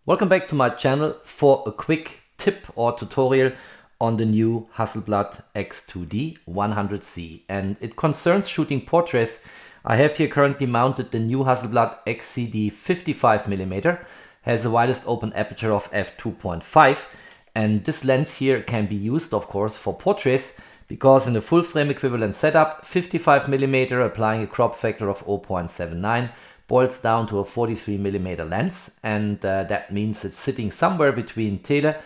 Welcome back to my channel for a quick tip or tutorial on the new Hasselblad X2D 100C, and it concerns shooting portraits. I have here currently mounted the new Hasselblad XCD 55mm, has the widest open aperture of f2.5, and this lens here can be used of course for portraits because in a full frame equivalent setup 55mm applying a crop factor of 0.79 boils down to a 43mm lens, and that means it's sitting somewhere between tele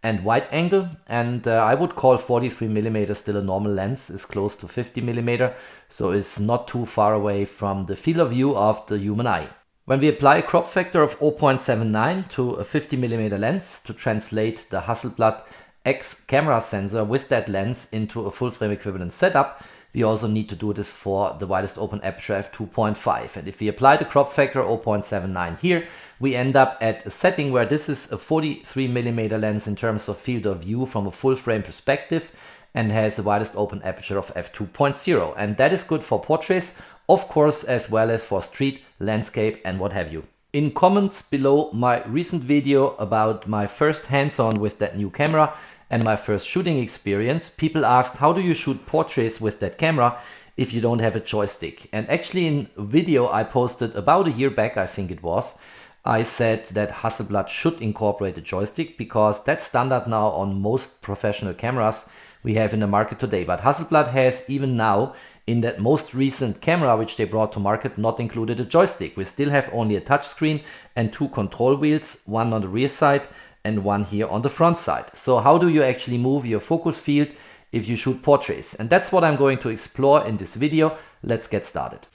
and wide angle, and I would call 43mm still a normal lens, is close to 50mm, so it's not too far away from the field of view of the human eye. When we apply a crop factor of 0.79 to a 50mm lens to translate the Hasselblad X camera sensor with that lens into a full frame equivalent setup, we also need to do this for the widest open aperture f2.5. And if we apply the crop factor 0.79 here, we end up at a setting where this is a 43mm lens in terms of field of view from a full frame perspective and has the widest open aperture of f2.0. And that is good for portraits, of course, as well as for street, landscape and what have you. In comments below my recent video about my first hands-on with that new camera and my first shooting experience, people asked, how do you shoot portraits with that camera if you don't have a joystick? And actually in a video I posted about a year back, I think it was, I said that Hasselblad should incorporate a joystick because that's standard now on most professional cameras we have in the market today. But Hasselblad has even now in that most recent camera which they brought to market not included a joystick. We still have only a touchscreen and two control wheels, one on the rear side and one here on the front side. So how do you actually move your focus field if you shoot portraits? And that's what I'm going to explore in this video. Let's get started.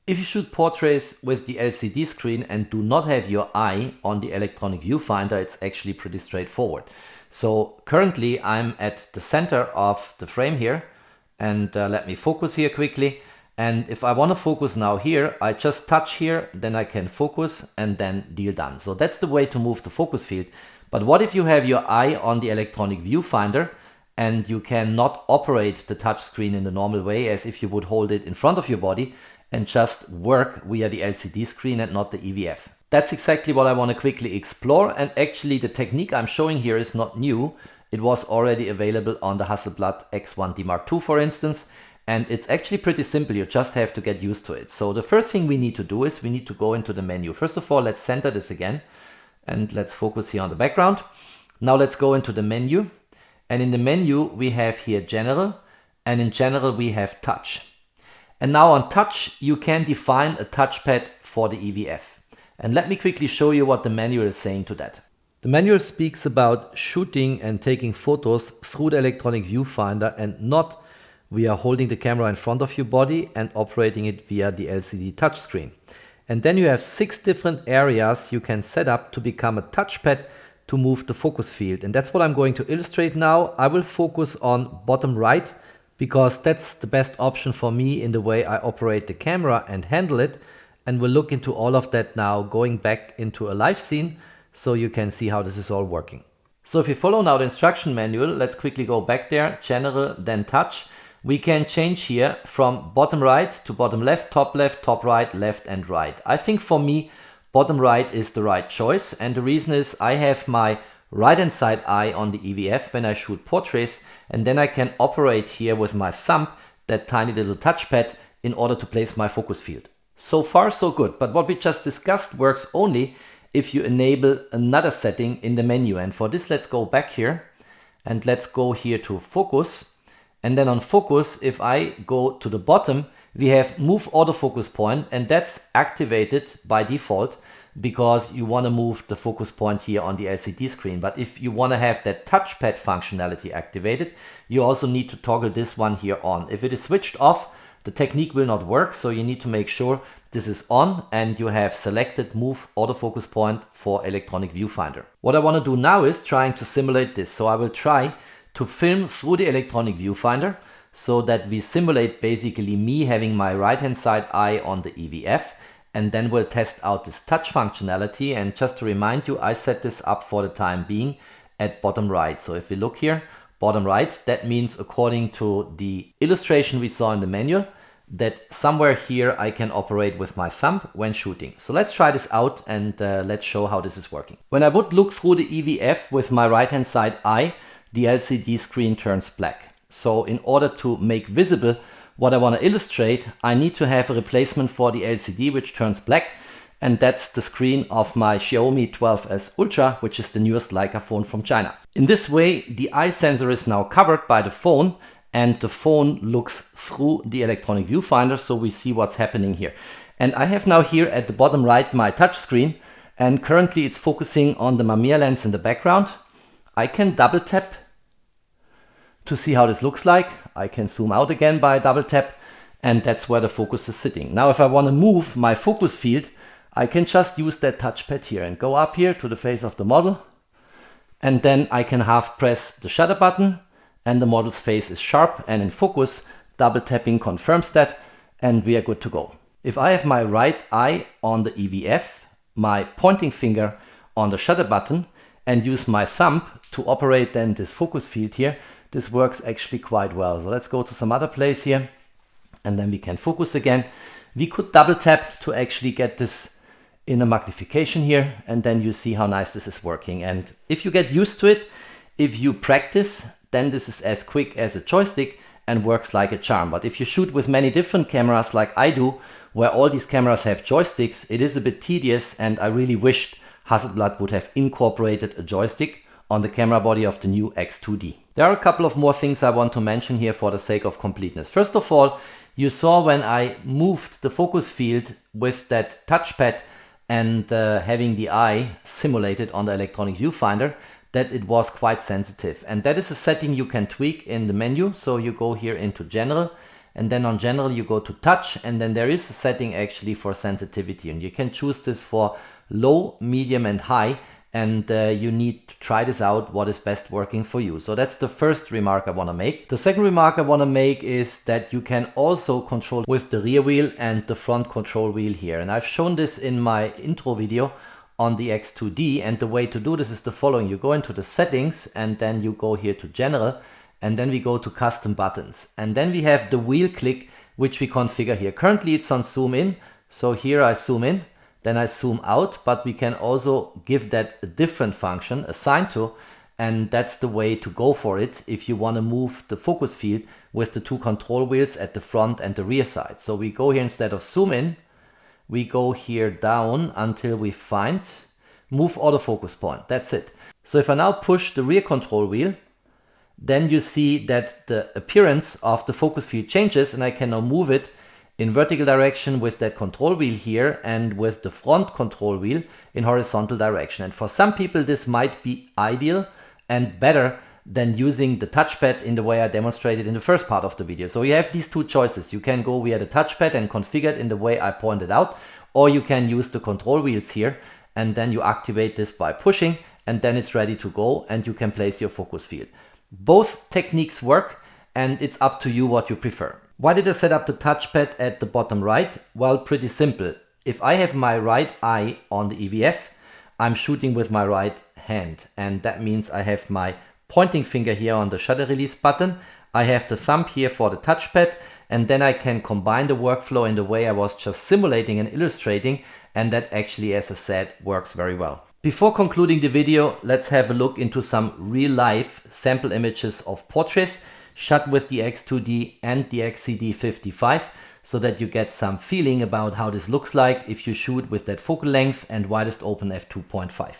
If you shoot portraits with the LCD screen and do not have your eye on the electronic viewfinder, it's actually pretty straightforward. So currently I'm at the center of the frame here, and let me focus here quickly. And if I want to focus now here, I just touch here, then I can focus and then deal done. So that's the way to move the focus field. But what if you have your eye on the electronic viewfinder and you cannot operate the touch screen in the normal way as if you would hold it in front of your body and just work via the LCD screen and not the EVF? That's exactly what I want to quickly explore, and actually the technique I'm showing here is not new. It was already available on the Hasselblad X1D Mark II, for instance, and it's actually pretty simple. You just have to get used to it. So the first thing we need to do is we need to go into the menu. First of all, let's center this again and let's focus here on the background. Now let's go into the menu, and in the menu we have here General, and in General we have Touch. And now on Touch you can define a touchpad for the EVF. And let me quickly show you what the manual is saying to that. The manual speaks about shooting and taking photos through the electronic viewfinder and not via holding the camera in front of your body and operating it via the LCD touchscreen. And then you have 6 different areas you can set up to become a touchpad to move the focus field. And that's what I'm going to illustrate now. I will focus on bottom right because that's the best option for me in the way I operate the camera and handle it. And we'll look into all of that now, going back into a live scene so you can see how this is all working. So if you follow now the instruction manual, let's quickly go back there, General, then Touch. We can change here from bottom right to bottom left, top right, left and right. I think for me, bottom right is the right choice. And the reason is I have my right hand side eye on the EVF when I shoot portraits, and then I can operate here with my thumb, that tiny little touchpad, in order to place my focus field. So far so good, but what we just discussed works only if you enable another setting in the menu. And for this let's go back here and let's go here to focus, and then on focus if I go to the bottom we have move autofocus point, and that's activated by default because you want to move the focus point here on the LCD screen. But if you want to have that touchpad functionality activated, you also need to toggle this one here on. If it is switched off, the technique will not work, so you need to make sure this is on and you have selected move autofocus point for electronic viewfinder. What I want to do now is trying to simulate this. So I will try to film through the electronic viewfinder so that we simulate basically me having my right hand side eye on the EVF, and then we'll test out this touch functionality. And just to remind you, I set this up for the time being at bottom right. So if we look here, bottom right, that means according to the illustration we saw in the manual, that somewhere here I can operate with my thumb when shooting. So let's try this out and let's show how this is working. When I would look through the EVF with my right hand side eye, the LCD screen turns black. So in order to make visible what I want to illustrate, I need to have a replacement for the LCD which turns black, and that's the screen of my Xiaomi 12S Ultra, which is the newest Leica phone from China. In this way, the eye sensor is now covered by the phone, and the phone looks through the electronic viewfinder, so we see what's happening here. And I have now here at the bottom right my touch screen, and currently it's focusing on the Mamiya lens in the background. I can double tap to see how this looks like. I can zoom out again by a double tap, and that's where the focus is sitting. Now if I want to move my focus field, I can just use that touchpad here and go up here to the face of the model, and then I can half press the shutter button, and the model's face is sharp and in focus. Double tapping confirms that, and we are good to go. If I have my right eye on the EVF, my pointing finger on the shutter button, and use my thumb to operate then this focus field here, this works actually quite well. So let's go to some other place here, and then we can focus again. We could double tap to actually get this in a magnification here, and then you see how nice this is working. And if you get used to it, if you practice, then this is as quick as a joystick and works like a charm. But if you shoot with many different cameras like I do, where all these cameras have joysticks, it is a bit tedious, and I really wished Hasselblad would have incorporated a joystick on the camera body of the new X2D. There are a couple of more things I want to mention here for the sake of completeness. First of all, you saw when I moved the focus field with that touchpad and having the eye simulated on the electronic viewfinder, that it was quite sensitive. And that is a setting you can tweak in the menu. So you go here into General, and then on General you go to Touch, and then there is a setting actually for sensitivity. And you can choose this for low, medium and high, and you need to try this out, what is best working for you. So that's the first remark I want to make. The second remark I want to make is that you can also control with the rear wheel and the front control wheel here. And I've shown this in my intro video on the X2D, and the way to do this is the following. You go into the settings, and then you go here to General, and then we go to Custom Buttons. And then we have the wheel click, which we configure here. Currently it's on zoom in, so here I zoom in, then I zoom out, but we can also give that a different function, assign to, and that's the way to go for it if you want to move the focus field with the two control wheels at the front and the rear side. So we go here, instead of zoom in, we go here down until we find move autofocus point. That's it. So if I now push the rear control wheel, then you see that the appearance of the focus field changes, and I can now move it in vertical direction with that control wheel here, and with the front control wheel in horizontal direction. And for some people this might be ideal and better than using the touchpad in the way I demonstrated in the first part of the video. So you have these two choices. You can go via the touchpad and configure it in the way I pointed out, or you can use the control wheels here, and then you activate this by pushing, and then it's ready to go, and you can place your focus field. Both techniques work, and it's up to you what you prefer. Why did I set up the touchpad at the bottom right? Well, pretty simple. If I have my right eye on the EVF, I'm shooting with my right hand, and that means I have my pointing finger here on the shutter release button. I have the thumb here for the touchpad, and then I can combine the workflow in the way I was just simulating and illustrating, and that actually, as I said, works very well. Before concluding the video, let's have a look into some real-life sample images of portraits shot with the X2D and the XCD 55, so that you get some feeling about how this looks like if you shoot with that focal length and widest open f2.5.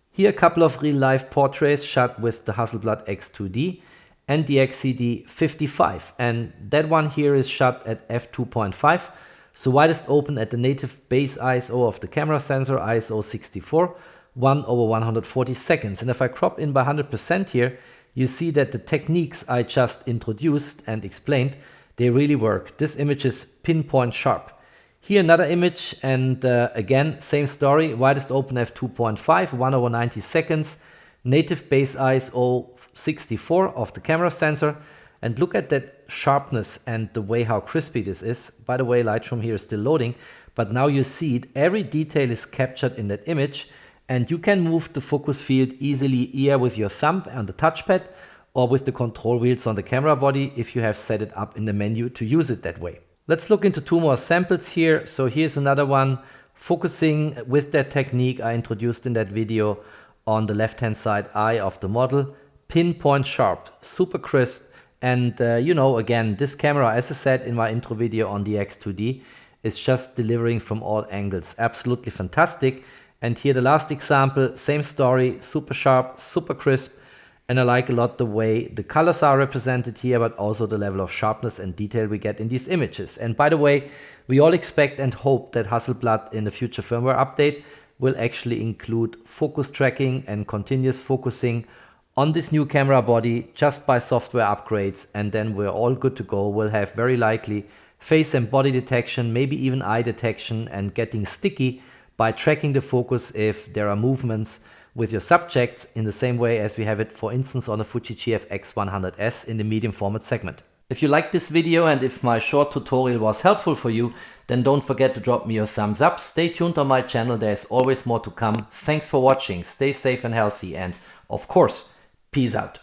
Here are a couple of real-life portraits shot with the Hasselblad X2D and the XCD 55, and that one here is shot at f2.5, so widest open at the native base ISO of the camera sensor, ISO 64, 1/140 seconds. And if I crop in by 100% here, you see that the techniques I just introduced and explained, they really work. This image is pinpoint sharp. Here another image, and again, same story, widest open f2.5, 1/90 seconds, native base ISO 64 of the camera sensor, and look at that sharpness and the way how crispy this is. By the way, Lightroom here is still loading, but now you see it, every detail is captured in that image, and you can move the focus field easily either with your thumb on the touchpad or with the control wheels on the camera body if you have set it up in the menu to use it that way. Let's look into two more samples here. So here's another one focusing with that technique I introduced in that video on the left hand side eye of the model. Pinpoint sharp, super crisp, and again, this camera, as I said in my intro video on the X2D, is just delivering from all angles. Absolutely fantastic. And here the last example, same story, super sharp, super crisp, and I like a lot the way the colors are represented here, but also the level of sharpness and detail we get in these images. And by the way, we all expect and hope that Hasselblad in the future firmware update will actually include focus tracking and continuous focusing on this new camera body just by software upgrades, and then we're all good to go. We'll have very likely face and body detection, maybe even eye detection, and getting sticky by tracking the focus if there are movements with your subjects in the same way as we have it, for instance, on the Fuji GFX100S in the medium format segment. If you liked this video and if my short tutorial was helpful for you, then don't forget to drop me your thumbs up. Stay tuned on my channel, there's always more to come. Thanks for watching, stay safe and healthy, and of course, peace out.